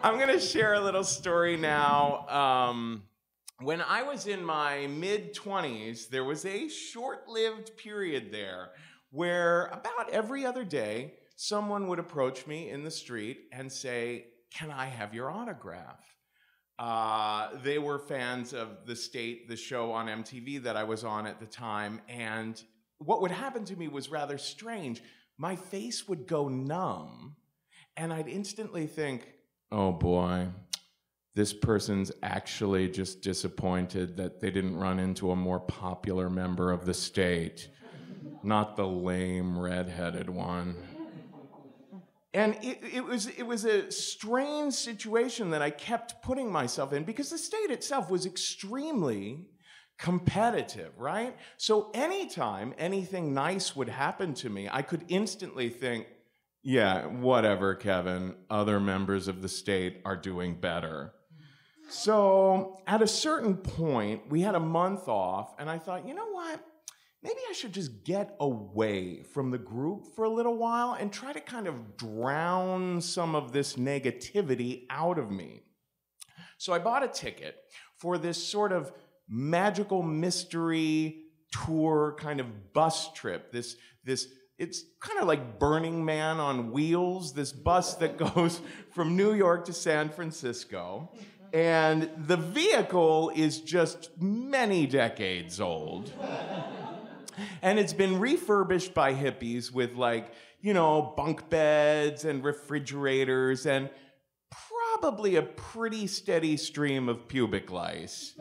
I'm going to share a little story now. When I was in my mid-20s, there was a short-lived period there where about every other day, someone would approach me in the street and say, "Can I have your autograph?" They were fans of the show on MTV that I was on at the time, and what would happen to me was rather strange. My face would go numb, and I'd instantly think, "Oh boy, this person's actually just disappointed that they didn't run into a more popular member of the state, not the lame redheaded one." And it was a strange situation that I kept putting myself in because the state itself was extremely competitive, right? So anytime anything nice would happen to me, I could instantly think, yeah, whatever, Kevin, other members of the state are doing better. So at a certain point, we had a month off, and I thought, you know what? Maybe I should just get away from the group for a little while and try to kind of drown some of this negativity out of me. So I bought a ticket for this sort of magical mystery tour kind of bus trip. It's kind of like Burning Man on wheels, this bus that goes from New York to San Francisco. And the vehicle is just many decades old. And it's been refurbished by hippies with, like, you know, bunk beds and refrigerators and probably a pretty steady stream of pubic lice.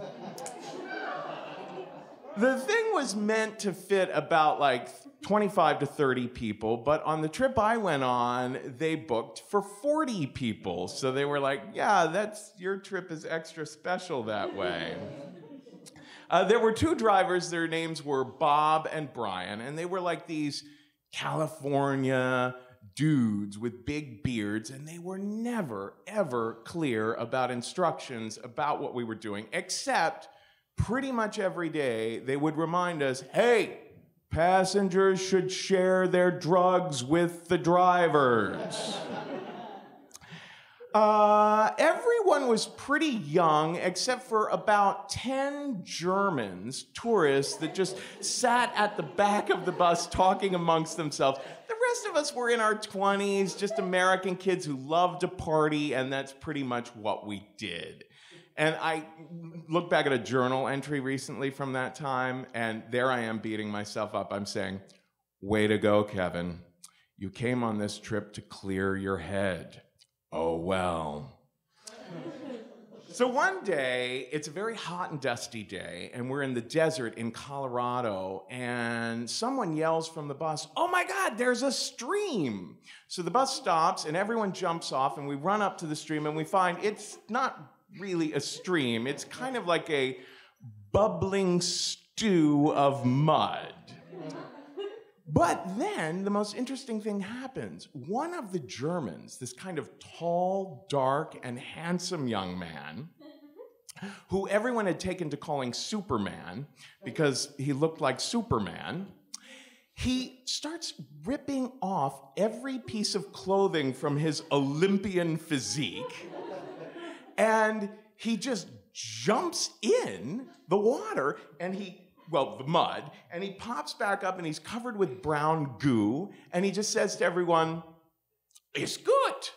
The thing was meant to fit about like 25 to 30 people, but on the trip I went on, they booked for 40 people. So they were like, yeah, your trip is extra special that way. There were two drivers. Their names were Bob and Brian, and they were like these California dudes with big beards, and they were never, ever clear about instructions about what we were doing, except pretty much every day they would remind us, hey, passengers should share their drugs with the drivers. Everyone was pretty young, except for about 10 Germans, tourists, that just sat at the back of the bus talking amongst themselves. The rest of us were in our 20s, just American kids who loved to party, and that's pretty much what we did. And I look back at a journal entry recently from that time, and there I am beating myself up. I'm saying, way to go, Kevin. You came on this trip to clear your head. Oh, well. So one day, it's a very hot and dusty day, and we're in the desert in Colorado, and someone yells from the bus, "Oh my God, there's a stream!" So the bus stops, and everyone jumps off, and we run up to the stream, and we find it's not really a stream. It's kind of like a bubbling stew of mud. But then the most interesting thing happens. One of the Germans, this kind of tall, dark, and handsome young man, who everyone had taken to calling Superman because he looked like Superman, he starts ripping off every piece of clothing from his Olympian physique, and he just jumps in the water, and the mud, and he pops back up, and he's covered with brown goo, and he just says to everyone, "It's good."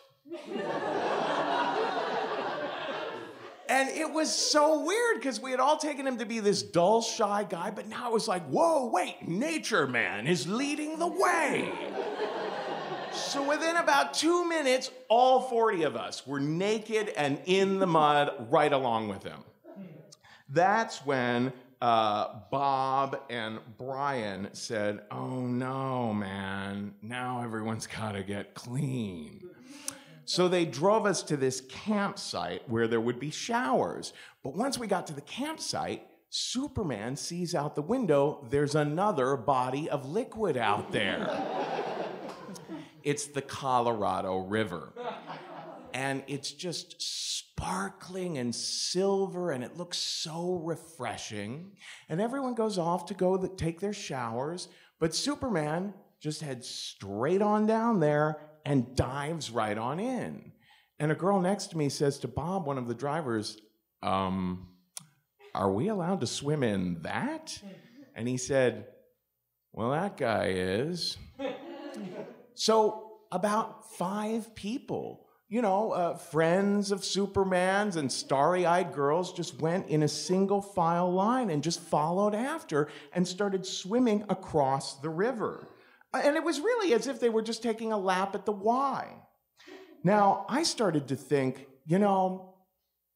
And it was so weird, because we had all taken him to be this dull, shy guy, but now it was like, whoa, wait, nature man is leading the way. So within about 2 minutes, all 40 of us were naked and in the mud right along with him. That's when Bob and Brian said, "Oh no, man, now everyone's got to get clean." So they drove us to this campsite where there would be showers. But once we got to the campsite, Superman sees out the window there's another body of liquid out there. It's the Colorado River. And it's just sparkling and silver, and it looks so refreshing. And everyone goes off to go take their showers, but Superman just heads straight on down there and dives right on in. And a girl next to me says to Bob, one of the drivers, are we allowed to swim in that? And he said, well, that guy is. So about 5 people, friends of Superman's and starry-eyed girls just went in a single file line and just followed after and started swimming across the river. And it was really as if they were just taking a lap at the Y. Now, I started to think,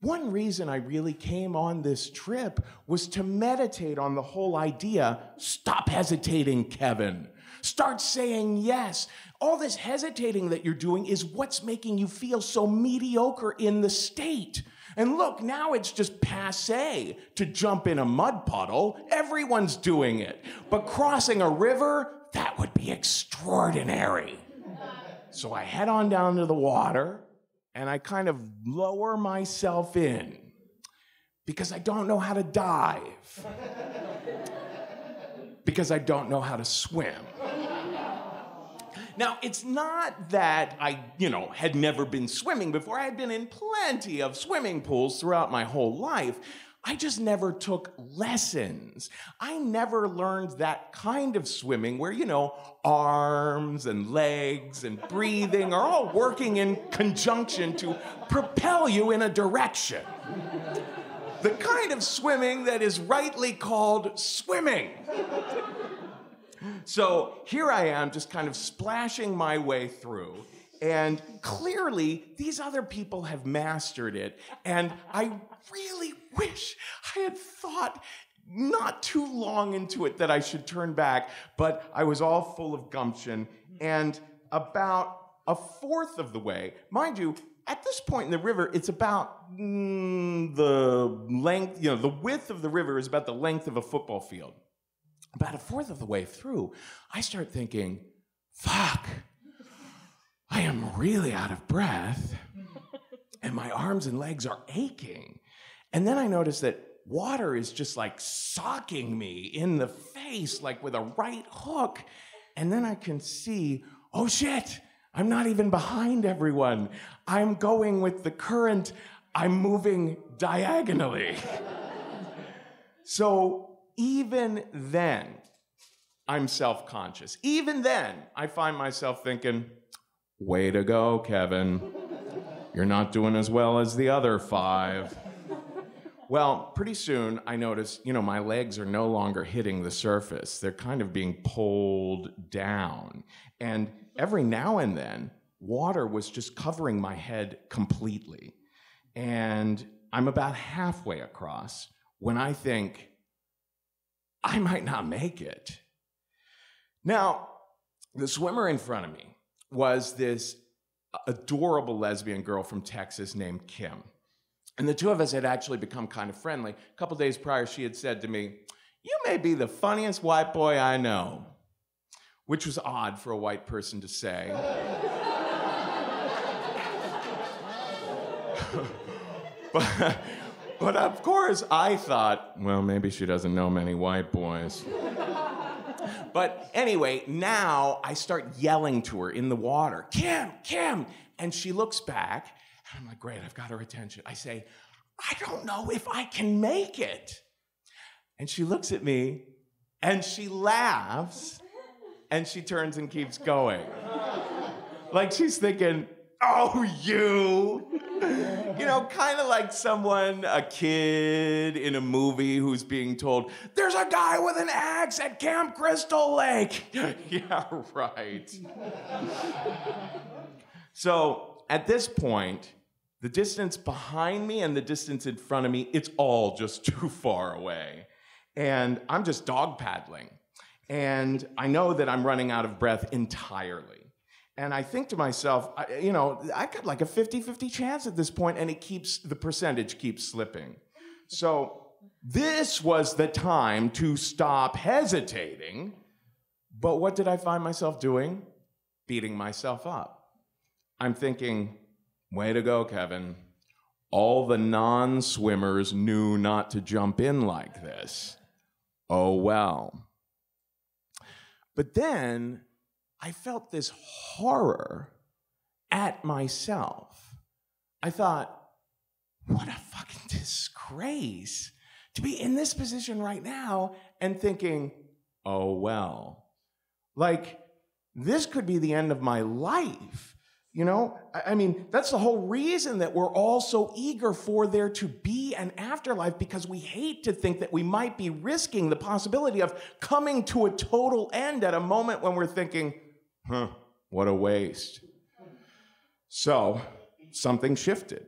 one reason I really came on this trip was to meditate on the whole idea, stop hesitating, Kevin. Start saying yes. All this hesitating that you're doing is what's making you feel so mediocre in the state. And look, now it's just passé to jump in a mud puddle. Everyone's doing it. But crossing a river, that would be extraordinary. So I head on down to the water, and I kind of lower myself in because I don't know how to dive, because I don't know how to swim. Now, it's not that I, had never been swimming before. I had been in plenty of swimming pools throughout my whole life. I just never took lessons. I never learned that kind of swimming where, arms and legs and breathing are all working in conjunction to propel you in a direction. The kind of swimming that is rightly called swimming. So here I am just kind of splashing my way through. And clearly, these other people have mastered it. And I really wish I had thought not too long into it that I should turn back, but I was all full of gumption. And about a fourth of the way, mind you, at this point in the river, it's about the length, the width of the river is about the length of a football field. About a fourth of the way through, I start thinking, fuck, I am really out of breath, and my arms and legs are aching. And then I notice that water is just like socking me in the face, like with a right hook. And then I can see, oh shit, I'm not even behind everyone. I'm going with the current. I'm moving diagonally. So even then, I'm self-conscious. Even then, I find myself thinking, way to go, Kevin. You're not doing as well as the other 5. Well, pretty soon I notice, my legs are no longer hitting the surface. They're kind of being pulled down. And every now and then, water was just covering my head completely. And I'm about halfway across when I think, I might not make it. Now, the swimmer in front of me was this adorable lesbian girl from Texas named Kim. And the two of us had actually become kind of friendly. A couple days prior, she had said to me, "You may be the funniest white boy I know," which was odd for a white person to say. But of course, I thought, well, maybe she doesn't know many white boys. But anyway, now I start yelling to her in the water, "Kim, Kim!" And she looks back, and I'm like, great, I've got her attention. I say, "I don't know if I can make it." And she looks at me, and she laughs, and she turns and keeps going. Like she's thinking, oh, you. Kind of like a kid in a movie who's being told, "There's a guy with an axe at Camp Crystal Lake." Yeah, right. So at this point, the distance behind me and the distance in front of me, it's all just too far away. And I'm just dog paddling. And I know that I'm running out of breath entirely. And I think to myself, I got like a 50-50 chance at this point, and the percentage keeps slipping. So this was the time to stop hesitating. But what did I find myself doing? Beating myself up. I'm thinking, way to go, Kevin. All the non-swimmers knew not to jump in like this. Oh, well. But then I felt this horror at myself I thought, what a fucking disgrace to be in this position right now and thinking, oh, well, like, this could be the end of my life. You know, I mean, that's the whole reason that we're all so eager for there to be an afterlife, because we hate to think that we might be risking the possibility of coming to a total end at a moment when we're thinking, what a waste. So, something shifted.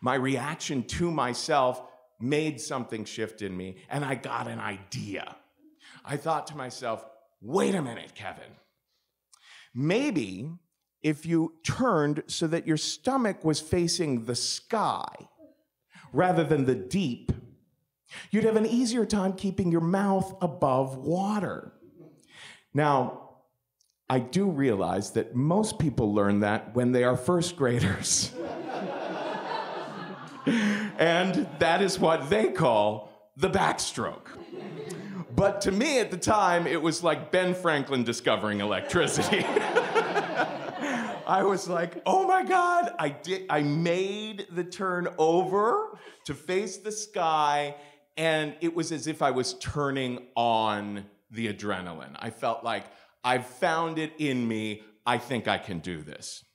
My reaction to myself made something shift in me, and I got an idea. I thought to myself, wait a minute, Kevin. Maybe if you turned so that your stomach was facing the sky rather than the deep, you'd have an easier time keeping your mouth above water. Now, I do realize that most people learn that when they are first graders. And that is what they call the backstroke. But to me at the time, it was like Ben Franklin discovering electricity. I was like, oh my God, I made the turn over to face the sky, and it was as if I was turning on the adrenaline. I felt like I've found it in me. I think I can do this.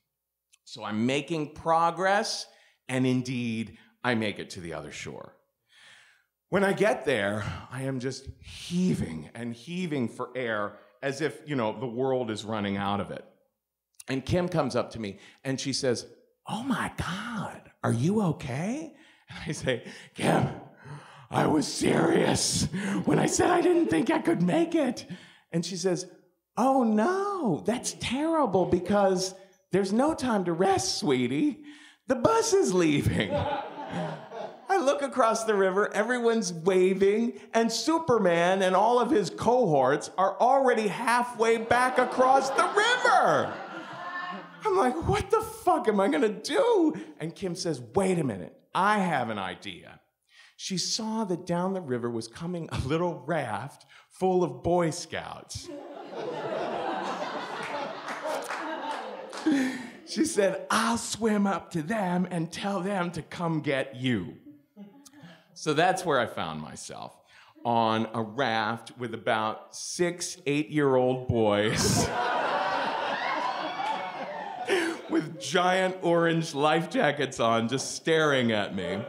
So I'm making progress, and indeed, I make it to the other shore. When I get there, I am just heaving and heaving for air as if, you know, the world is running out of it. And Kim comes up to me and she says, oh my God, are you okay? And I say, Kim, I was serious when I said I didn't think I could make it. And she says, oh no, that's terrible because there's no time to rest, sweetie. The bus is leaving. I look across the river, everyone's waving, and Superman and all of his cohorts are already halfway back across the river. I'm like, what the fuck am I gonna do? And Kim says, wait a minute, I have an idea. She saw that down the river was coming a little raft full of Boy Scouts. She said, I'll swim up to them and tell them to come get you. So that's where I found myself, on a raft with about 6 8-year-old boys with giant orange life jackets on, just staring at me.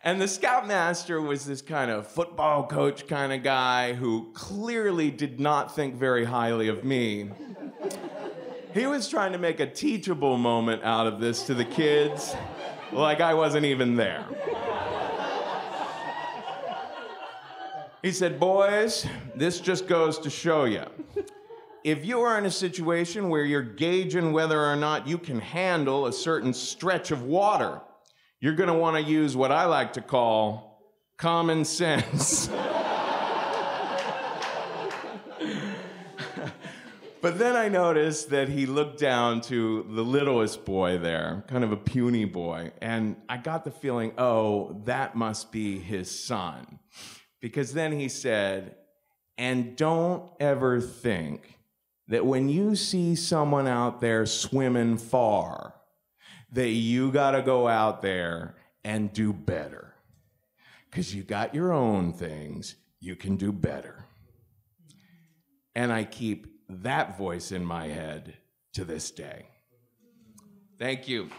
And the scoutmaster was this kind of football coach kind of guy who clearly did not think very highly of me. He was trying to make a teachable moment out of this to the kids, like I wasn't even there. He said, boys, this just goes to show you. If you are in a situation where you're gauging whether or not you can handle a certain stretch of water, you're going to want to use what I like to call common sense. But then I noticed that he looked down to the littlest boy there, kind of a puny boy, and I got the feeling, oh, that must be his son. Because then he said, and don't ever think that when you see someone out there swimming far, that you gotta go out there and do better. Because you got your own things, you can do better. And I keep that voice in my head to this day. Thank you.